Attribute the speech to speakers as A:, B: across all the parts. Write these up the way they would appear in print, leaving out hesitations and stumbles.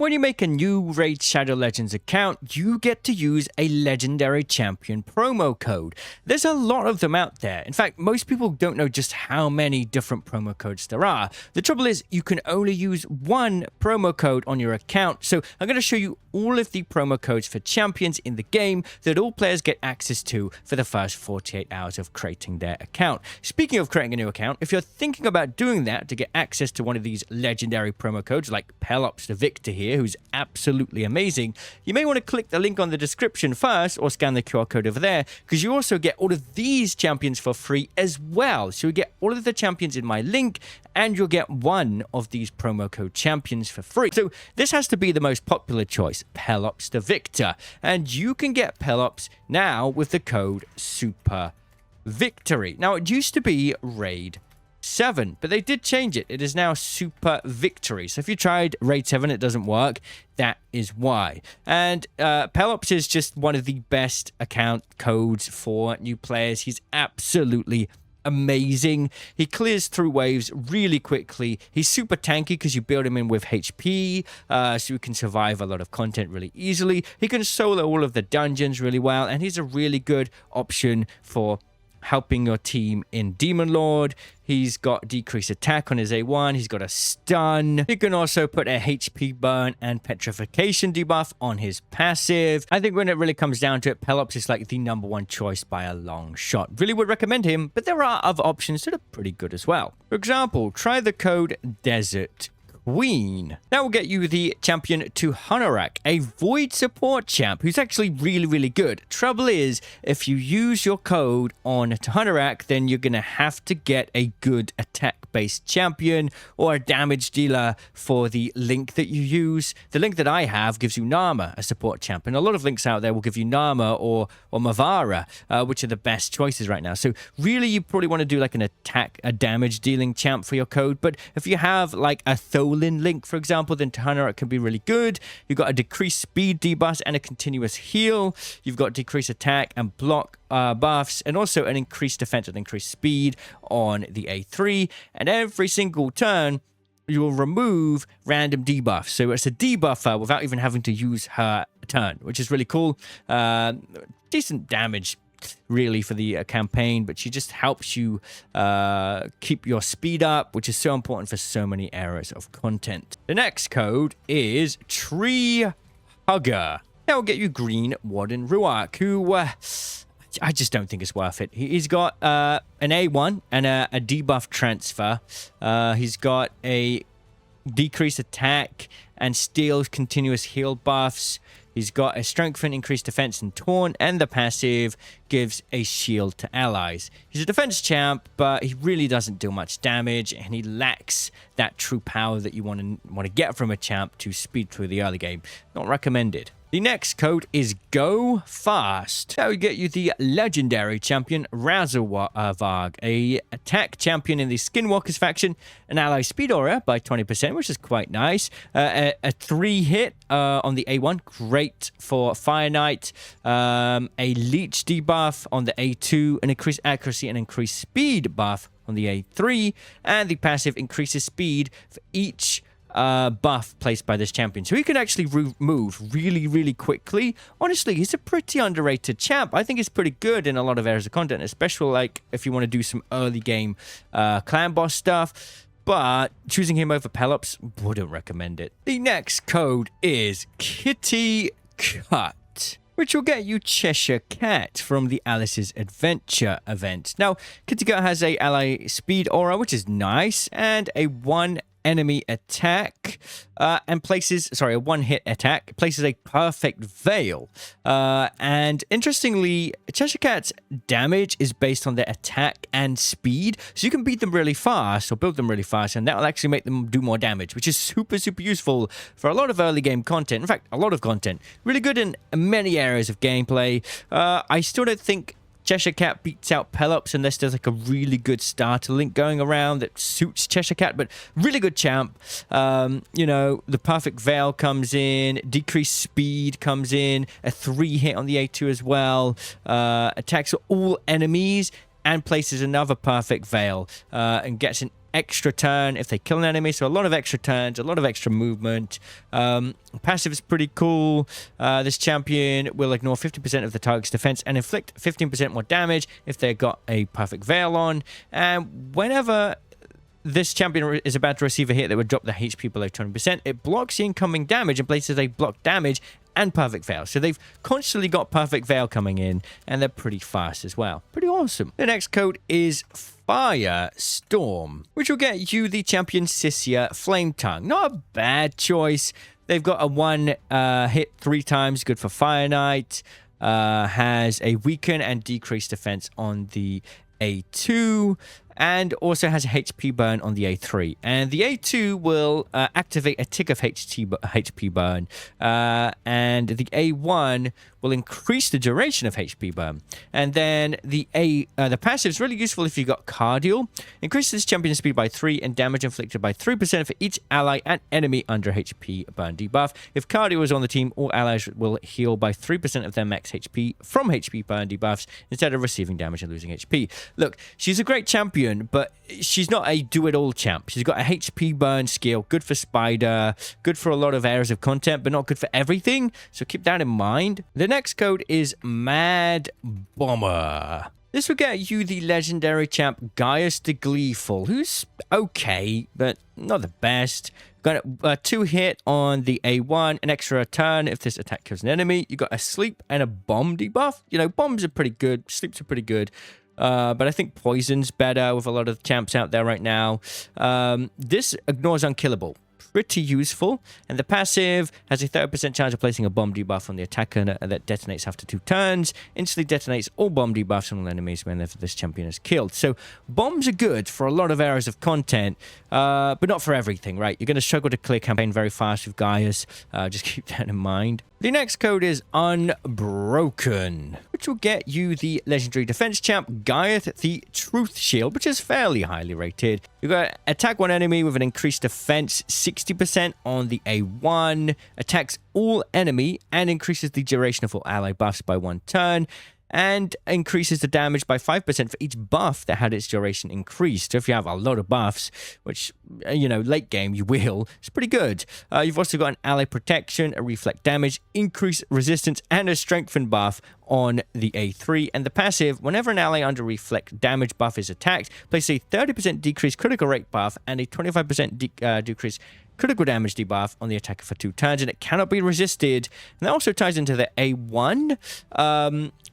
A: When you make a new Raid Shadow Legends account, you get to use a legendary champion promo code. There's a lot of them out there. In fact, most people don't know just how many different promo codes there are. The trouble is, you can only use one promo code on your account. So I'm going to show you all of the promo codes for champions in the game that all players get access to for the first 48 hours of creating their account. Speaking of creating a new account, if you're thinking about doing that to get access to one of these legendary promo codes like Pelops the Victor here, who's absolutely amazing, you may want to click the link on the description first or scan the QR code over there, because you also get all of these champions for free as well. So you get all of the champions in my link and you'll get one of these promo code champions for free. So this has to be the most popular choice, Pelops the Victor. And you can get Pelops now with the code Super Victory. Now it used to be Raid 7, but they did change it. It is now Super Victory. So if you tried Raid 7, it doesn't work. That is why. And Pelops is just one of the best account codes for new players. He's absolutely amazing. He clears through waves really quickly. He's super tanky because you build him in with HP, so you can survive a lot of content really easily. He can solo all of the dungeons really well, and he's a really good option for helping your team in Demon Lord. He's got decreased attack on his A1. He's got a stun. You can also put a HP burn and petrification debuff on his passive. I think when it really comes down to it, Pelops is like the #1 choice by a long shot. Really would recommend him, but there are other options that are pretty good as well. For example, try the code Desert Queen. That will get you the champion Fahrakin, a void support champ who's actually really good. Trouble is, if you use your code on Fahrakin, then you're going to have to get a good attack-based champion or a damage dealer for the link that you use. The link that I have gives you Narma, a support champ, and a lot of links out there will give you Narma or Mavara, which are the best choices right now. So really, you probably want to do like a damage dealing champ for your code. But if you have like a link, for example, then Tagoar can be really good. You've got a decreased speed debuff and a continuous heal. You've got decreased attack and block buffs, and also an increased defense and increased speed on the A3. And every single turn, you'll remove random debuffs. So it's a debuffer without even having to use her turn, which is really cool. Decent damage really for the campaign, but she just helps you keep your speed up, which is so important for so many areas of content. The next code is Tree Hugger. That will get you Green Warden Ruark, who I just don't think it's worth it. He's got an A1 and a debuff transfer. He's got a decreased attack and steals continuous heal buffs. He's got a strengthen, increased defense, and taunt, and the passive gives a shield to allies. He's a defense champ, but he really doesn't do much damage, and he lacks that true power that you want to get from a champ to speed through the early game. Not recommended. The next code is GOFAST. That will get you the legendary champion Razelvarg, a attack champion in the Skinwalkers faction, an ally speed aura by 20%, which is quite nice. A 3-hit on the A1, great for Fire Knight. A leech debuff on the A2, an increased accuracy and increased speed buff on the A3, and the passive increases speed for each buff placed by this champion. So he can actually move really quickly. Honestly, he's a pretty underrated champ. I think he's pretty good in a lot of areas of content, especially like if you want to do some early game clan boss stuff. But choosing him over Pelops, wouldn't recommend it. The next code is KITTYCUT, which will get you Cheshire Cat from the Alice's Adventure event. Now, KITTYCUT has a ally speed aura, which is nice, and a enemy attack and places, sorry, a one-hit attack, places a perfect veil. And interestingly, Cheshire Cat's damage is based on their attack and speed, so you can beat them really fast or build them really fast, and that will actually make them do more damage, which is super useful for a lot of early game content. In fact, a lot of content. Really good in many areas of gameplay. I still don't think Cheshire Cat beats out Pelops unless there's like a really good starter link going around that suits Cheshire Cat, but really good champ. You know, the perfect veil comes in, decreased speed comes in, a 3-hit on the A2 as well, attacks all enemies and places another perfect veil and gets an extra turn if they kill an enemy. So a lot of extra turns, a lot of extra movement. Passive is pretty cool. This champion will ignore 50% of the target's defense and inflict 15% more damage if they've got a perfect veil on. And whenever this champion is about to receive a hit that would drop the HP below 20%, it blocks the incoming damage in places they block damage and perfect veil. So they've constantly got perfect veil coming in, and they're pretty fast as well. Pretty awesome. The next code is Firestorm, which will get you the champion Sisia Flame Tongue. Not a bad choice. They've got a 1 hit 3 times, good for Fire Knight. Has a weaken and decreased defense on the A2, and also has a HP burn on the A3. And the A2 will activate a tick of HP burn, and the A1 will increase the duration of HP burn. And then the passive is really useful if you've got Cardial. Increases champion speed by 3 and damage inflicted by 3% for each ally and enemy under HP burn debuff. If Cardial is on the team, all allies will heal by 3% of their max HP from HP burn debuffs instead of receiving damage and losing HP. Look, she's a great champion, but she's not a do-it-all champ. She's got a HP burn skill, good for Spider, good for a lot of areas of content, but not good for everything, so keep that in mind. The next code is Mad Bomber. This will get you the legendary champ Gaius the Gleeful, who's okay, but not the best. Got a 2 hit on the A1, an extra turn if this attack kills an enemy. You got a sleep and a bomb debuff. You know, bombs are pretty good, sleeps are pretty good. But I think poison's better with a lot of champs out there right now. This ignores unkillable. Pretty useful. And the passive has a 30% chance of placing a bomb debuff on the attacker that detonates after 2 turns. Instantly detonates all bomb debuffs on all enemies whenever this champion is killed. So bombs are good for a lot of areas of content, but not for everything, right? You're going to struggle to clear campaign very fast with Gaius. Just keep that in mind. The next code is Unbroken, which will get you the legendary defense champ Gaius the Truth Shield, which is fairly highly rated. You've got attack one enemy with an increased defense 60% on the A1, attacks all enemy and increases the duration of all ally buffs by 1 turn, and increases the damage by 5% for each buff that had its duration increased. So if you have a lot of buffs, which, you know, late game you will, it's pretty good. You've also got an ally protection, a reflect damage, increased resistance, and a strengthen buff on the A3. And the passive, whenever an ally under reflect damage buff is attacked, place a 30% decreased critical rate buff and a 25% decrease critical damage debuff on the attacker for 2 turns, and it cannot be resisted. And that also ties into the A1.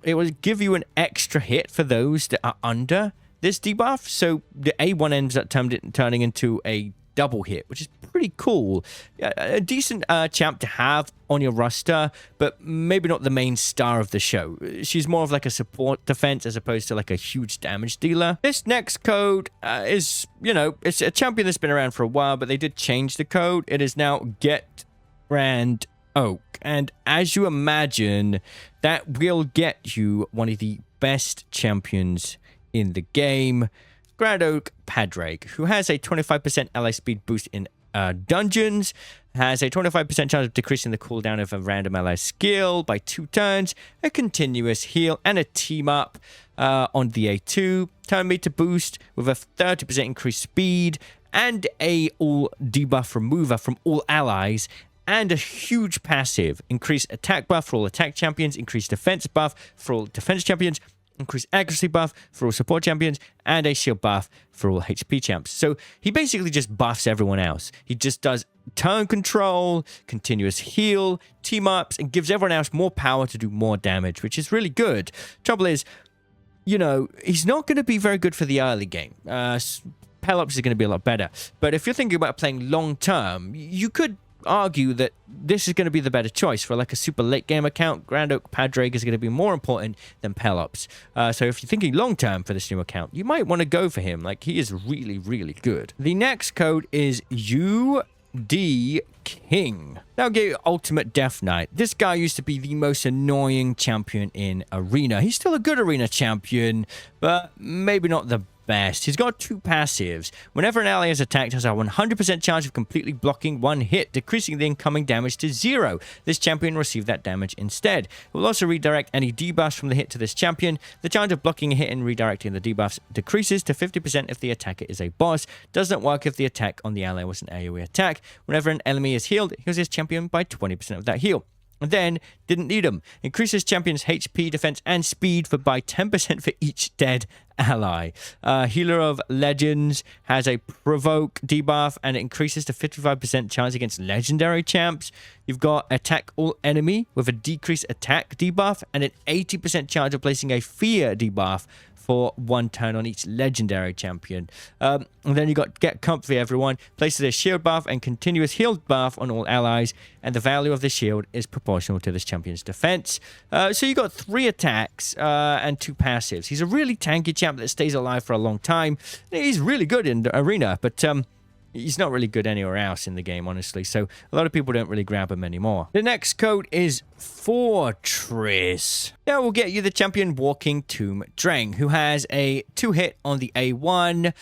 A: It will give you an extra hit for those that are under this debuff. So the A1 ends up turning into a double hit, which is pretty cool. A decent champ to have on your roster, but maybe not the main star of the show. She's more of like a support defense as opposed to like a huge damage dealer. This next code is, you know, it's a champion that's been around for a while, but they did change the code. It is now Get Grand Oak. And as you imagine, that will get you one of the best champions in the game, Grand Oak Padraig, who has a 25% ally speed boost in dungeons, has a 25% chance of decreasing the cooldown of a random ally skill by 2 turns, a continuous heal, and a team up on the A2. Turn meter boost with a 30% increased speed, and a all debuff remover from all allies, and a huge passive. Increase attack buff for all attack champions, increase defense buff for all defense champions, increase accuracy buff for all support champions, and a shield buff for all HP champs. So he basically just buffs everyone else. He just does turn control, continuous heal, team ups, and gives everyone else more power to do more damage, which is really good. Trouble is, you know, he's not going to be very good for the early game. Pelops is going to be a lot better. But if you're thinking about playing long term, you could argue that this is going to be the better choice for like a super late game account. Grand Oak Padraig is going to be more important than Pelops. So if you're thinking long term for this new account, you might want to go for him. Like, he is really, really good. The next code is UD King. Now get your Ultimate Death Knight. This guy used to be the most annoying champion in Arena. He's still a good Arena champion, but maybe not the best. He's got 2 passives. Whenever an ally is attacked, it has a 100% chance of completely blocking 1 hit, decreasing the incoming damage to 0. This champion will receive that damage instead. It will also redirect any debuffs from the hit to this champion. The chance of blocking a hit and redirecting the debuffs decreases to 50% if the attacker is a boss. Does not work if the attack on the ally was an AoE attack. Whenever an enemy is healed, it heals his champion by 20% of that heal. And then, didn't need them. Increases champion's HP, defense, and speed by 10% for each dead ally. Healer of Legends has a provoke debuff, and it increases to 55% chance against legendary champs. You've got attack all enemy with a decreased attack debuff, and an 80% chance of placing a fear debuff for 1 turn on each legendary champion. And then you got Get Comfy, everyone. Places a shield buff and continuous healed buff on all allies, and the value of the shield is proportional to this champion's defense. So you got 3 attacks and 2 passives. He's a really tanky champ that stays alive for a long time. He's really good in the arena, but he's not really good anywhere else in the game, honestly. So a lot of people don't really grab him anymore. The next code is Fortress. Now we'll get you the champion Walking Tomb Drang, who has a 2-hit on the A1,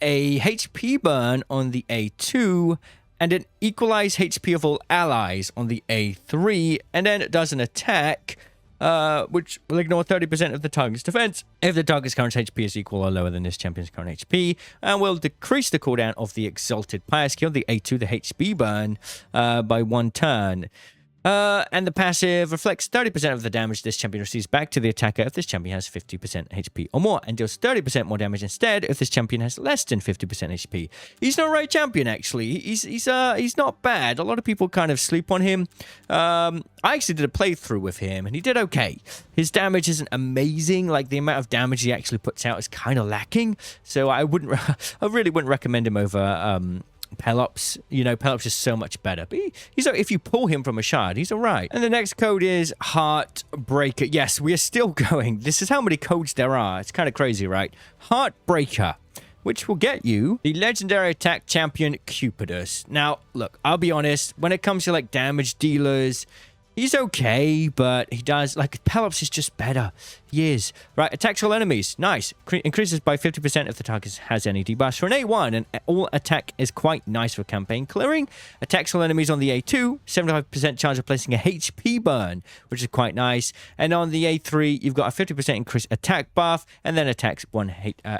A: a HP burn on the A2, and an equalized HP of all allies on the A3, and then it does an attack which will ignore 30% of the target's defense if the target's current HP is equal or lower than this champion's current HP, and will decrease the cooldown of the Exalted Pyre skill, the A2, the HP burn, by 1 turn. And the passive reflects 30% of the damage this champion receives back to the attacker if this champion has 50% HP or more, and deals 30% more damage instead if this champion has less than 50% HP. He's not a right champion, actually. He's not bad. A lot of people kind of sleep on him. I actually did a playthrough with him, and he did okay. His damage isn't amazing. Like, the amount of damage he actually puts out is kind of lacking. So I really wouldn't recommend him over Pelops. You know, Pelops is so much better. But he's if you pull him from a shard, he's all right. And the next code is Heartbreaker. Yes, we are still going. This is how many codes there are. It's kind of crazy, right? Heartbreaker, which will get you the legendary attack champion Cupidus. Now, look, I'll be honest. When it comes to, like, damage dealers, he's okay, but he does, like, Pelops is just better. He is. Right, attacks all enemies. Nice. Increases by 50% if the target has any debuffs. For an A1, an all attack is quite nice for campaign clearing. Attacks all enemies on the A2, 75% chance of placing a HP burn, which is quite nice. And on the A3, you've got a 50% increased attack buff, and then attacks 1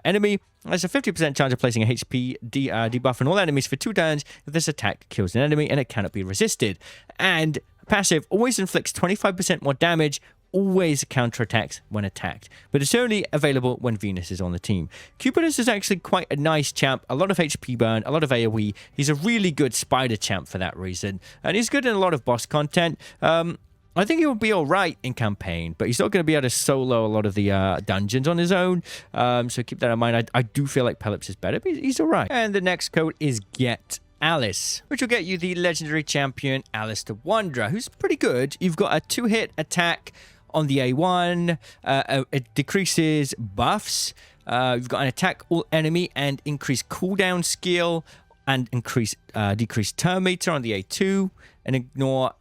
A: enemy. There's a 50% chance of placing a HP debuff on all enemies for 2 turns if this attack kills an enemy, and it cannot be resisted. And passive always inflicts 25% more damage, always counterattacks when attacked, but it's only available when Venus is on the team. Cupidus is actually quite a nice champ, a lot of HP burn, a lot of AoE. He's a really good spider champ for that reason, and he's good in a lot of boss content. I think he will be all right in campaign, but he's not going to be able to solo a lot of the dungeons on his own, so keep that in mind. I do feel like Pelops is better, but he's all right. And the next code is GETALICE, which will get you the legendary champion Alice the Wanderer, who's pretty good. You've got a 2-hit attack on the A1. It decreases buffs. You've got an attack all enemy and increased cooldown skill, and decreased turn meter on the A2, and ignore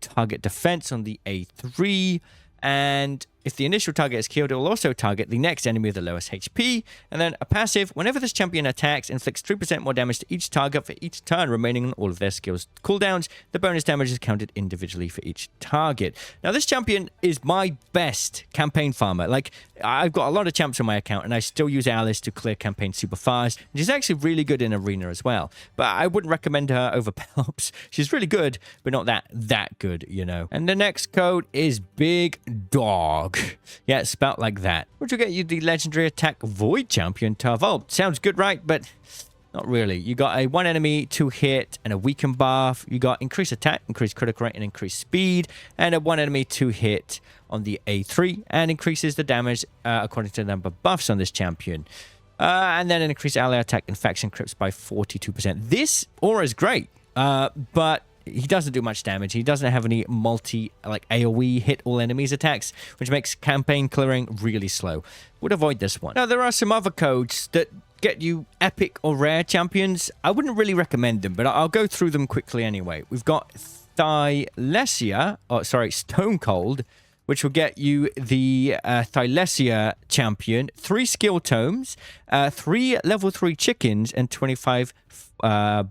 A: target defense on the A3. And if the initial target is killed, it will also target the next enemy with the lowest HP. And then a passive, whenever this champion attacks, inflicts 3% more damage to each target for each turn remaining on all of their skills cooldowns. The bonus damage is counted individually for each target. Now, this champion is my best campaign farmer. Like, I've got a lot of champs on my account, and I still use Alice to clear campaigns super fast. And she's actually really good in arena as well. But I wouldn't recommend her over Pelops. She's really good, but not that good, you know. And the next code is BIGDAWG. Yeah, it's spelled like that. Which will get you the legendary attack Void champion Turvold. Sounds good, right? But not really. You got a 1 enemy 2-hit and a weaken buff. You got increased attack, increased critical rate, and increased speed. And a 1 enemy 2-hit on the A3, and increases the damage according to the number of buffs on this champion. And then an increased ally attack infection crits by 42%. This aura is great, but he doesn't do much damage. He doesn't have any like AoE hit all enemies attacks, which makes campaign clearing really slow. Would avoid this one. Now, there are some other codes that get you epic or rare champions. I wouldn't really recommend them, but I'll go through them quickly anyway. We've got Stone Cold, which will get you the Thylesia champion, 3 skill tomes, 3 level 3 chickens, and 25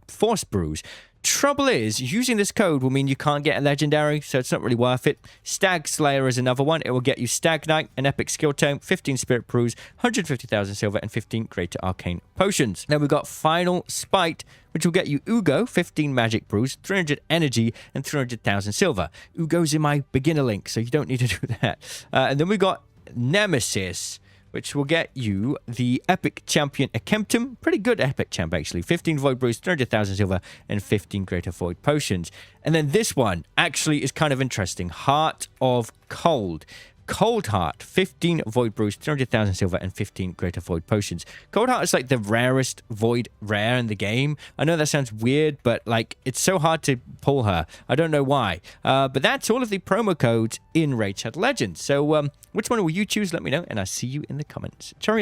A: force brews. Trouble is, using this code will mean you can't get a legendary, so it's not really worth it. Stag Slayer is another one. It will get you Stag Knight, an epic skill tome, 15 spirit brews, 150,000 silver, and 15 greater arcane potions. Then we've got Final Spite, which will get you Uugo, 15 magic brews, 300 energy, and 300,000 silver. Uugo's in my beginner link, so you don't need to do that. And then we got Nemesis, which will get you the Epic Champion Ekemptum. Pretty good Epic Champ, actually. 15 Void Brews, 300,000 silver, and 15 Greater Void Potions. And then this one actually is kind of interesting. Heart of Cold. Cold Heart, 15 Void Brews, 300,000 silver, and 15 Greater Void Potions. Cold Heart is like the rarest Void rare in the game. I know that sounds weird, but like it's so hard to pull her. I don't know why. But that's all of the promo codes in Raid Shadow Legends. So which one will you choose? Let me know, and I'll see you in the comments. Cheerio.